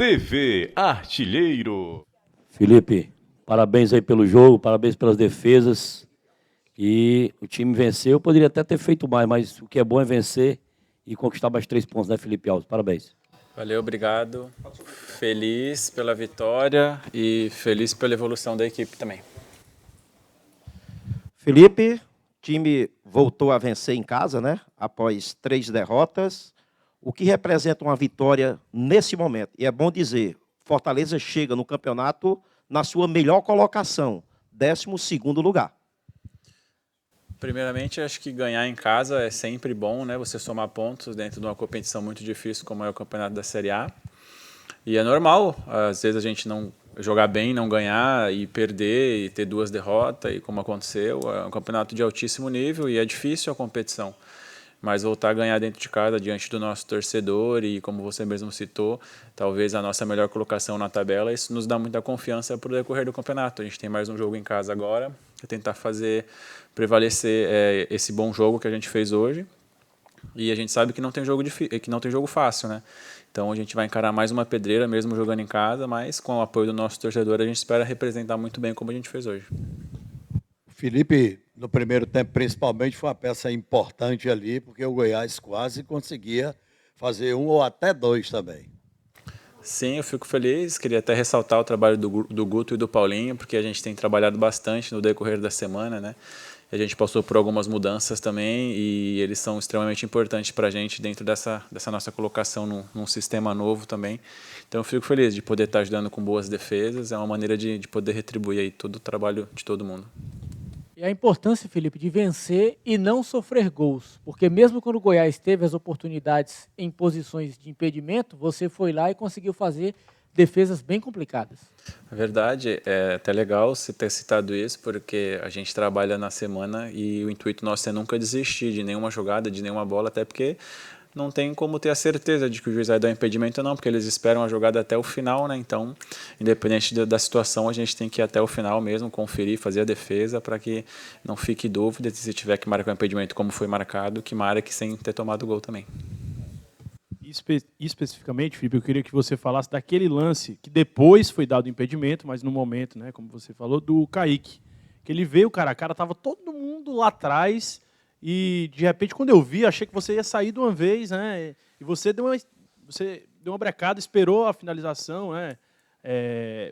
TV Artilheiro. Felipe, parabéns aí pelo jogo, parabéns pelas defesas. E o time venceu, poderia até ter feito mais, mas o que é bom é vencer e conquistar mais 3 pontos, né, Felipe Alves? Parabéns. Valeu, obrigado. Feliz pela vitória e feliz pela evolução da equipe também. Felipe, time voltou a vencer em casa, né? Após 3 derrotas. O que representa uma vitória nesse momento? E é bom dizer, Fortaleza chega no campeonato na sua melhor colocação, 12º lugar. Primeiramente, acho que ganhar em casa é sempre bom, né? Você somar pontos dentro de uma competição muito difícil como é o campeonato da Série A. E é normal, às vezes a gente não jogar bem, não ganhar e perder e ter 2 derrotas, e como aconteceu, é um campeonato de altíssimo nível e é difícil a competição. Mas voltar a ganhar dentro de casa, diante do nosso torcedor e, como você mesmo citou, talvez a nossa melhor colocação na tabela, isso nos dá muita confiança para o decorrer do campeonato. A gente tem mais um jogo em casa agora, é tentar fazer prevalecer esse bom jogo que a gente fez hoje. E a gente sabe que não tem jogo fácil, né? Então a gente vai encarar mais uma pedreira, mesmo jogando em casa, mas com o apoio do nosso torcedor a gente espera representar muito bem como a gente fez hoje. Felipe, no primeiro tempo, principalmente, foi uma peça importante ali, porque o Goiás quase conseguia fazer 1 ou até 2 também. Sim, eu fico feliz. Queria até ressaltar o trabalho do Guto e do Paulinho, porque a gente tem trabalhado bastante no decorrer da semana, né? A gente passou por algumas mudanças também e eles são extremamente importantes para a gente dentro dessa nossa colocação num sistema novo também. Então eu fico feliz de poder estar ajudando com boas defesas. É uma maneira de poder retribuir aí todo o trabalho de todo mundo. E a importância, Felipe, de vencer e não sofrer gols. Porque mesmo quando o Goiás teve as oportunidades em posições de impedimento, você foi lá e conseguiu fazer defesas bem complicadas. É verdade, é até legal você ter citado isso, porque a gente trabalha na semana e o intuito nosso é nunca desistir de nenhuma jogada, de nenhuma bola, até porque não tem como ter a certeza de que o juiz vai dar um impedimento ou não, porque eles esperam a jogada até o final, né? Então, independente da situação, a gente tem que ir até o final mesmo, conferir, fazer a defesa, para que não fique dúvida se tiver que marcar um impedimento como foi marcado, que marque sem ter tomado o gol também. Especificamente, Felipe, eu queria que você falasse daquele lance que depois foi dado o impedimento, mas no momento, né, como você falou, do Kaique. Que ele veio, cara a cara, tava todo mundo lá atrás e, de repente, quando eu vi, achei que você ia sair de uma vez, né, e você deu uma brecada, esperou a finalização, né,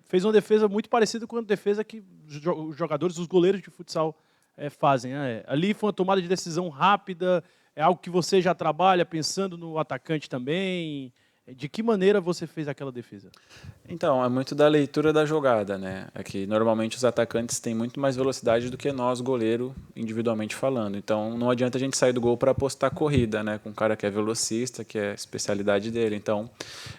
fez uma defesa muito parecida com a defesa que os jogadores, os goleiros de futsal fazem. Né. Ali foi uma tomada de decisão rápida. É algo que você já trabalha pensando no atacante também? De que maneira você fez aquela defesa? Então, é muito da leitura da jogada, né? É que normalmente os atacantes têm muito mais velocidade do que nós, goleiro, individualmente falando. Então, não adianta a gente sair do gol para apostar corrida, né? Com um cara que é velocista, que é a especialidade dele. Então,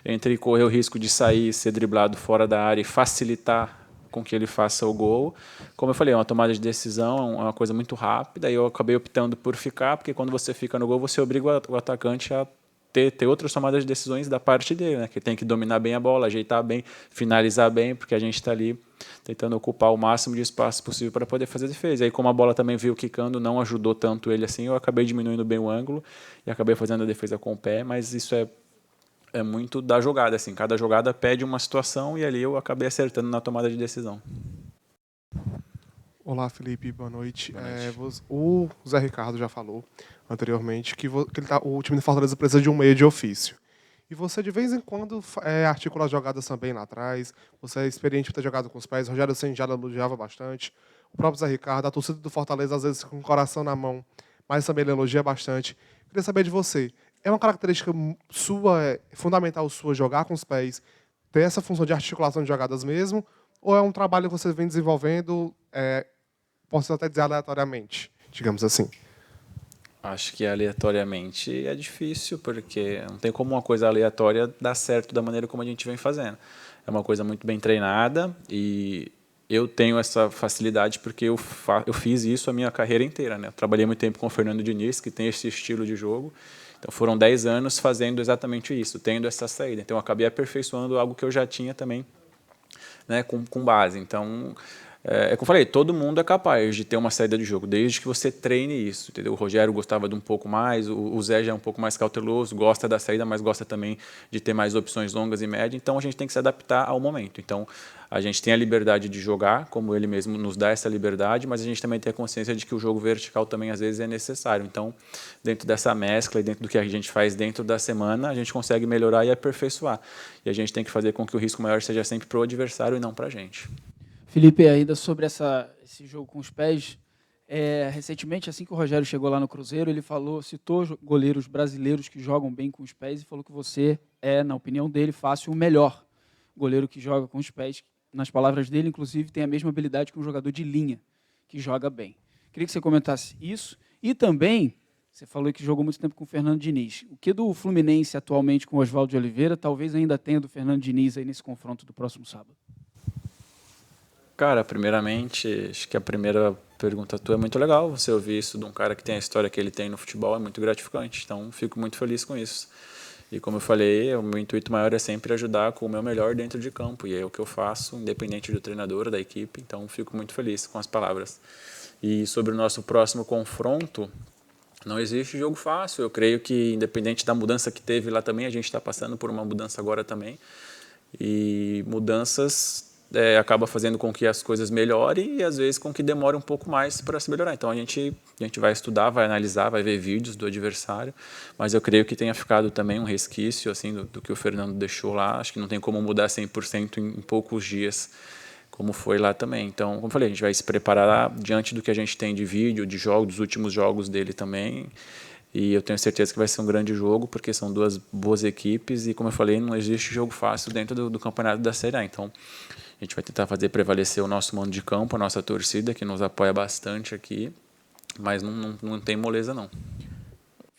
entre correr o risco de sair, ser driblado fora da área e facilitar com que ele faça o gol. Como eu falei, é uma tomada de decisão, é uma coisa muito rápida, e eu acabei optando por ficar, porque quando você fica no gol, você obriga o atacante a ter outras tomadas de decisões da parte dele, né? Que tem que dominar bem a bola, ajeitar bem, finalizar bem, porque a gente está ali tentando ocupar o máximo de espaço possível para poder fazer defesa. E aí, como a bola também veio quicando, não ajudou tanto ele assim, eu acabei diminuindo bem o ângulo e acabei fazendo a defesa com o pé, mas isso é muito da jogada, assim. Cada jogada pede uma situação e ali eu acabei acertando na tomada de decisão. Olá, Felipe, boa noite. O Zé Ricardo já falou anteriormente que o time de Fortaleza precisa de um meio de ofício. E você, de vez em quando, articula as jogadas também lá atrás. Você é experiente por ter jogado com os pés. O Rogério Ceni já elogiava bastante. O próprio Zé Ricardo, a torcida do Fortaleza, às vezes com o coração na mão, mas também ele elogia bastante. Queria saber de você. É uma característica sua, fundamental sua, jogar com os pés, ter essa função de articulação de jogadas mesmo? Ou é um trabalho que você vem desenvolvendo, posso até dizer aleatoriamente, digamos assim? Acho que aleatoriamente é difícil, porque não tem como uma coisa aleatória dar certo da maneira como a gente vem fazendo. É uma coisa muito bem treinada e eu tenho essa facilidade porque eu fiz isso a minha carreira inteira, né? Eu trabalhei muito tempo com o Fernando Diniz, que tem esse estilo de jogo. Então foram 10 anos fazendo exatamente isso, tendo essa saída. Então eu acabei aperfeiçoando algo que eu já tinha também, né, com base. Então como eu falei, todo mundo é capaz de ter uma saída de jogo, desde que você treine isso, entendeu? O Rogério gostava de um pouco mais, o Zé já é um pouco mais cauteloso, gosta da saída, mas gosta também de ter mais opções longas e médias, então a gente tem que se adaptar ao momento. Então, a gente tem a liberdade de jogar, como ele mesmo nos dá essa liberdade, mas a gente também tem a consciência de que o jogo vertical também às vezes é necessário. Então, dentro dessa mescla e dentro do que a gente faz dentro da semana, a gente consegue melhorar e aperfeiçoar. E a gente tem que fazer com que o risco maior seja sempre para o adversário e não para a gente. Felipe, ainda sobre esse jogo com os pés, recentemente, assim que o Rogério chegou lá no Cruzeiro, ele citou goleiros brasileiros que jogam bem com os pés e falou que você é, na opinião dele, fácil o melhor goleiro que joga com os pés. Nas palavras dele, inclusive, tem a mesma habilidade que um jogador de linha, que joga bem. Queria que você comentasse isso. E também, você falou que jogou muito tempo com o Fernando Diniz. O que do Fluminense atualmente com o Oswaldo de Oliveira, talvez ainda tenha do Fernando Diniz aí nesse confronto do próximo sábado? Cara, primeiramente, acho que a primeira pergunta tua é muito legal. Você ouvir isso de um cara que tem a história que ele tem no futebol é muito gratificante. Então, fico muito feliz com isso. E como eu falei, o meu intuito maior é sempre ajudar com o meu melhor dentro de campo. E é o que eu faço, independente do treinador, da equipe. Então, fico muito feliz com as palavras. E sobre o nosso próximo confronto, não existe jogo fácil. Eu creio que, independente da mudança que teve lá também, a gente está passando por uma mudança agora também. E mudanças acaba fazendo com que as coisas melhorem e, às vezes, com que demore um pouco mais para se melhorar. Então, a gente vai estudar, vai analisar, vai ver vídeos do adversário, mas eu creio que tenha ficado também um resquício assim, do que o Fernando deixou lá. Acho que não tem como mudar 100% em poucos dias, como foi lá também. Então, como eu falei, a gente vai se preparar diante do que a gente tem de vídeo, de jogos, dos últimos jogos dele também. E eu tenho certeza que vai ser um grande jogo, porque são duas boas equipes e, como eu falei, não existe jogo fácil dentro do campeonato da Série A. Então, a gente vai tentar fazer prevalecer o nosso mando de campo, a nossa torcida, que nos apoia bastante aqui, mas não tem moleza, não.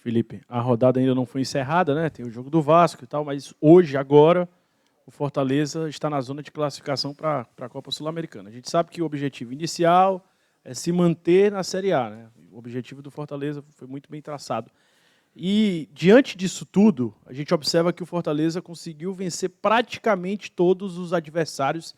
Felipe, a rodada ainda não foi encerrada, né? Tem o jogo do Vasco e tal, mas hoje, agora, o Fortaleza está na zona de classificação para a Copa Sul-Americana. A gente sabe que o objetivo inicial é se manter na Série A, né? O objetivo do Fortaleza foi muito bem traçado. E, diante disso tudo, a gente observa que o Fortaleza conseguiu vencer praticamente todos os adversários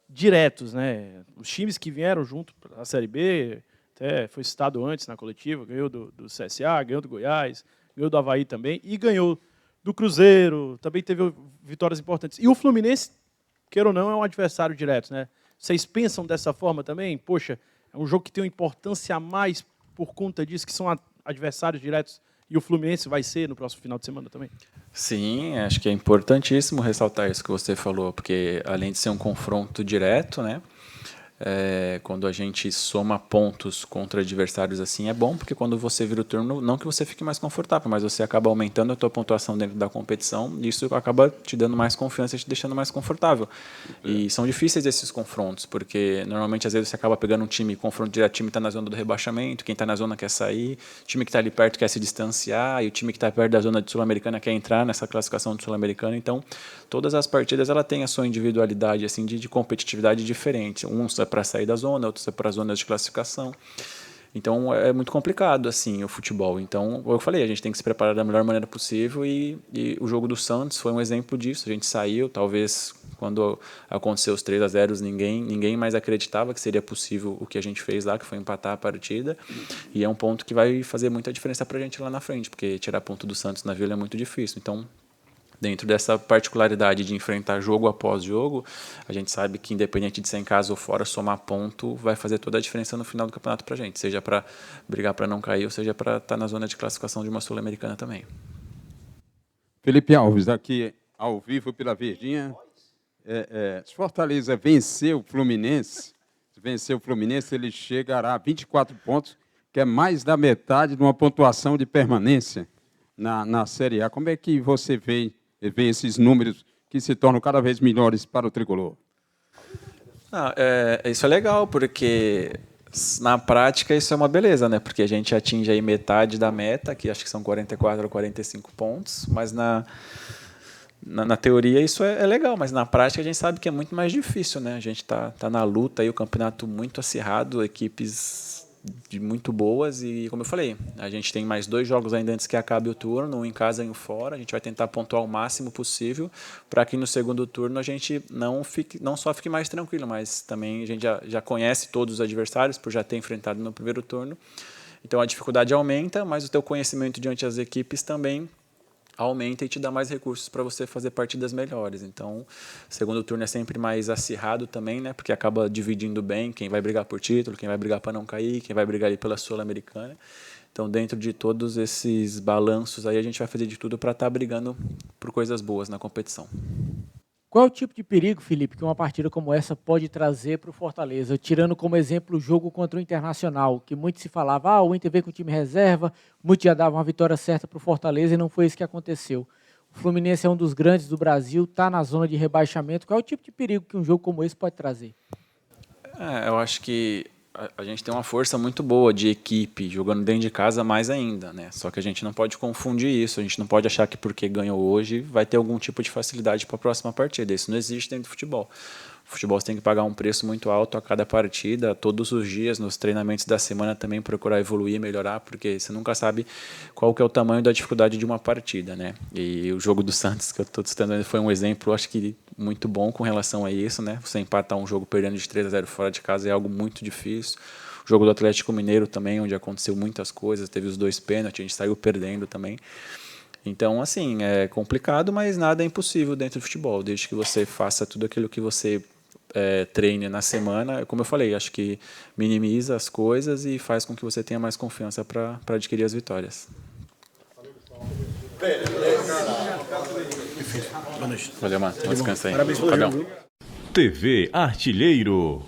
diretos, né? Os times que vieram junto para a Série B, até foi citado antes na coletiva, ganhou do CSA, ganhou do Goiás, ganhou do Avaí também, e ganhou do Cruzeiro, também teve vitórias importantes. E o Fluminense, queira ou não, é um adversário direto, né? Vocês pensam dessa forma também? Poxa, é um jogo que tem uma importância a mais por conta disso, que são adversários diretos, e o Fluminense vai ser no próximo final de semana também? Sim, acho que é importantíssimo ressaltar isso que você falou, porque além de ser um confronto direto, né, quando a gente soma pontos contra adversários assim, é bom, porque quando você vira o turno, não que você fique mais confortável, mas você acaba aumentando a tua pontuação dentro da competição, e isso acaba te dando mais confiança e te deixando mais confortável. E são difíceis esses confrontos, porque normalmente às vezes você acaba pegando um time, confronto direto, o time está na zona do rebaixamento, quem está na zona quer sair, o time que está ali perto quer se distanciar, e o time que está perto da zona de Sul-Americana quer entrar nessa classificação de Sul-Americana. Então, todas as partidas ela tem a sua individualidade assim, de competitividade diferente. Uns é para sair da zona, outros é para zonas de classificação. Então é muito complicado assim o futebol. Então, como eu falei, a gente tem que se preparar da melhor maneira possível e o jogo do Santos foi um exemplo disso. A gente saiu, talvez quando aconteceu os 3-0, ninguém mais acreditava que seria possível o que a gente fez lá, que foi empatar a partida. E é um ponto que vai fazer muita diferença para a gente lá na frente, porque tirar ponto do Santos na Vila é muito difícil. Então, dentro dessa particularidade de enfrentar jogo após jogo, a gente sabe que, independente de ser em casa ou fora, somar ponto vai fazer toda a diferença no final do campeonato para a gente, seja para brigar para não cair ou seja para estar na zona de classificação de uma Sul-Americana também. Felipe Alves, aqui ao vivo pela Verdinha. Se Fortaleza vencer o Fluminense, ele chegará a 24 pontos, que é mais da metade de uma pontuação de permanência na Série A. Como é que você vê esses números que se tornam cada vez melhores para o tricolor? Isso é legal, porque na prática isso é uma beleza, né? Porque a gente atinge aí metade da meta, que acho que são 44 ou 45 pontos, mas na teoria isso é legal, mas na prática a gente sabe que é muito mais difícil, né? A gente tá na luta aí, o campeonato muito acirrado, equipes muito boas e, como eu falei, a gente tem mais 2 jogos ainda antes que acabe o turno, um em casa e um fora. A gente vai tentar pontuar o máximo possível para que no segundo turno a gente não só fique mais tranquilo, mas também a gente já conhece todos os adversários por já ter enfrentado no primeiro turno. Então a dificuldade aumenta, mas o teu conhecimento diante das equipes também aumenta e te dá mais recursos para você fazer partidas melhores. Então, o segundo turno é sempre mais acirrado também, né? Porque acaba dividindo bem quem vai brigar por título, quem vai brigar para não cair, quem vai brigar ali pela Sul-Americana. Então, dentro de todos esses balanços aí, a gente vai fazer de tudo para estar brigando por coisas boas na competição. Qual é o tipo de perigo, Felipe, que uma partida como essa pode trazer para o Fortaleza? Tirando como exemplo o jogo contra o Internacional, que muito se falava, o Inter veio com o time reserva, muito já dava uma vitória certa para o Fortaleza e não foi isso que aconteceu. O Fluminense é um dos grandes do Brasil, está na zona de rebaixamento. Qual é o tipo de perigo que um jogo como esse pode trazer? Eu acho que a gente tem uma força muito boa de equipe, jogando dentro de casa mais ainda, né? Só que a gente não pode confundir isso, a gente não pode achar que porque ganhou hoje vai ter algum tipo de facilidade para a próxima partida. Isso não existe dentro do futebol. O futebol você tem que pagar um preço muito alto a cada partida, todos os dias, nos treinamentos da semana também procurar evoluir e melhorar, porque você nunca sabe qual que é o tamanho da dificuldade de uma partida, né? E o jogo do Santos, que eu estou citando, foi um exemplo, acho que muito bom com relação a isso, né? Você empatar um jogo perdendo de 3-0 fora de casa é algo muito difícil. O jogo do Atlético Mineiro também, onde aconteceu muitas coisas, teve os 2 pênaltis, a gente saiu perdendo também. Então, assim, é complicado, mas nada é impossível dentro do futebol, desde que você faça tudo aquilo que você treine na semana. Como eu falei, acho que minimiza as coisas e faz com que você tenha mais confiança para adquirir as vitórias. Valeu, mano. Descansa aí. TV Artilheiro.